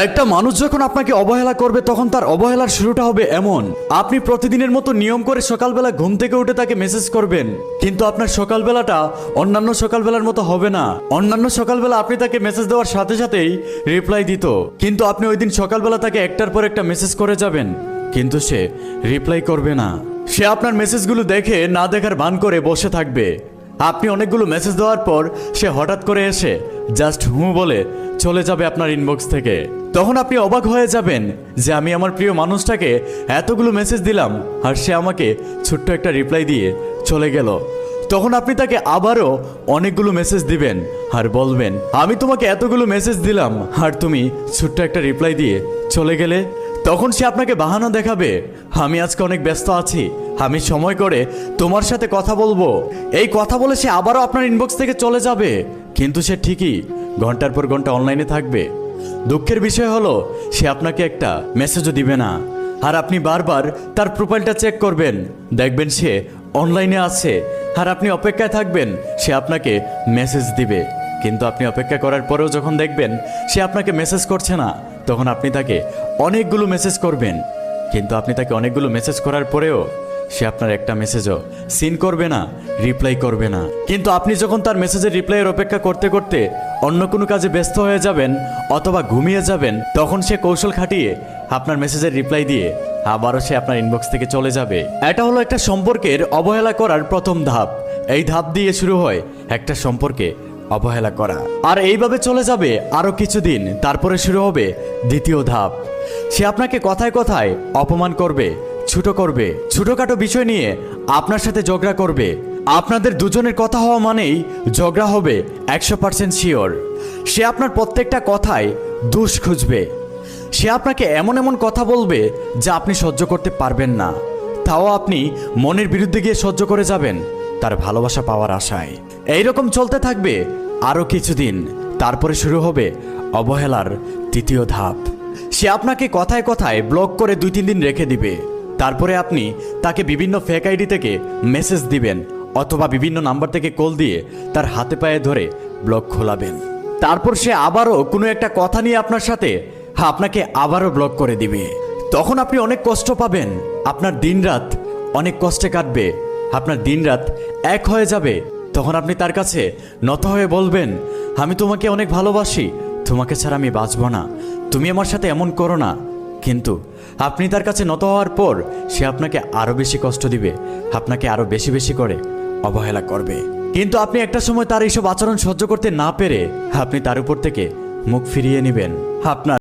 একটা মানুষ যখন আপনাকে অবহেলা করবে তখন তার অবহেলার শুরুটা হবে এমন, আপনি প্রতিদিনের মতো নিয়ম করে সকালবেলা ঘুম থেকে উঠে তাকে মেসেজ করবেন, কিন্তু আপনার সকালবেলাটা অন্যান্য সকালবেলার মতো হবে না। অন্যান্য সকালবেলা আপনি তাকে মেসেজ দেওয়ার সাথে সাথেই রিপ্লাই দিত, কিন্তু আপনি ওই দিন সকালবেলা তাকে একটার পর একটা মেসেজ করে যাবেন, কিন্তু সে রিপ্লাই করবে না। সে আপনার মেসেজগুলো দেখে না দেখার ভান করে বসে থাকবে। আপনি অনেকগুলো মেসেজ দেওয়ার পর সে হঠাৎ করে এসে জাস্ট হুঁ বলে চলে যাবে আপনার ইনবক্স থেকে। তখন আপনি অবাক হয়ে যাবেন যে আমি আমার প্রিয় মানুষটাকে এতগুলো মেসেজ দিলাম আর সে আমাকে ছোট্ট একটা রিপ্লাই দিয়ে চলে গেল। তখন আপনি তাকে আবারও অনেকগুলো মেসেজ দিবেন আর বলবেন আমি তোমাকে এতগুলো মেসেজ দিলাম আর তুমি ছোট্ট একটা রিপ্লাই দিয়ে চলে গেলে। তখন সে আপনাকে বাহানা দেখাবে, আমি আজকে অনেক ব্যস্ত আছি, আমি সময় করে তোমার সাথে কথা বলবো। এই কথা বলে সে আবারও আপনার ইনবক্স থেকে চলে যাবে, কিন্তু সে ঠিকই ঘন্টার পর ঘন্টা অনলাইনে থাকবে। দুঃখের বিষয় হলো সে আপনাকে একটা মেসেজও দিবে না, আর আপনি বারবার তার প্রোফাইলটা চেক করবেন, দেখবেন সে অনলাইনে আছে, আর আপনি অপেক্ষায় থাকবেন সে আপনাকে মেসেজ দিবে। কিন্তু আপনি অপেক্ষা করার পরেও যখন দেখবেন সে আপনাকে মেসেজ করছে না, তখন আপনি তাকে অনেকগুলো মেসেজ করবেন, কিন্তু আপনি তাকে অনেকগুলো মেসেজ করার পরেও সে আপনার একটা মেসেজও সিন করবে না, রিপ্লাই করবে না। কিন্তু আপনি যখন তার মেসেজের রিপ্লাইয়ের অপেক্ষা করতে করতে অন্য কোনো কাজে ব্যস্ত হয়ে যাবেন অথবা ঘুমিয়ে যাবেন, তখন সে কৌশল খাটিয়ে আপনার মেসেজের রিপ্লাই দিয়ে আবারও সে আপনার ইনবক্স থেকে চলে যাবে। এটা হলো একটা সম্পর্কের অবহেলা করার প্রথম ধাপ। এই ধাপ দিয়ে শুরু হয় একটা সম্পর্কে অবহেলা করা, আর এইভাবে চলে যাবে আরো কিছুদিন। তারপরে শুরু হবে দ্বিতীয় ধাপ। সে আপনাকে কথায় কথায় অপমান করবে, ছোট করবে, ছোটখাটো বিষয় নিয়ে আপনার সাথে ঝগড়া করবে। আপনাদের দুজনের কথা হওয়া মানেই ঝগড়া হবে 100% শিওর। সে আপনার প্রত্যেকটা কথায় দোষ খুঁজবে। সে আপনাকে এমন এমন কথা বলবে যা আপনি সহ্য করতে পারবেন না, তাও আপনি মনের বিরুদ্ধে গিয়ে সহ্য করে যাবেন তার ভালোবাসা পাওয়ার আশায়। এইরকম চলতে থাকবে আরও কিছুদিন। তারপরে শুরু হবে অবহেলার তৃতীয় ধাপ। সে আপনাকে কথায় কথায় ব্লক করে 2-3 দিন রেখে দিবে। তারপরে আপনি তাকে বিভিন্ন ফেক আইডি থেকে মেসেজ দিবেন অথবা বিভিন্ন নাম্বার থেকে কল দিয়ে তার হাতে পায়ে ধরে ব্লক খোলাবেন। তারপর সে আবারও কোনো একটা কথা নিয়ে আপনার সাথে আপনাকে আবারও ব্লক করে দিবে। তখন আপনি অনেক কষ্ট পাবেন, আপনার দিনরাত অনেক কষ্টে কাটবে, আপনার দিনরাত এক হয়ে যাবে। তখন আপনি তার কাছে নত হয়ে বলবেন আমি তোমাকে অনেক ভালোবাসি, তোমাকে ছাড়া আমি বাঁচব না, তুমি আমার সাথে এমন করো না। কিন্তু আপনি তার কাছে নত হওয়ার পর সে আপনাকে আরও বেশি কষ্ট দিবে, আপনাকে আরও বেশি বেশি করে অবহেলা করবে। কিন্তু আপনি একটা সময় তার এইসব আচরণ সহ্য করতে না পেরে আপনি তার উপর থেকে মুখ ফিরিয়ে নেবেন। আপনার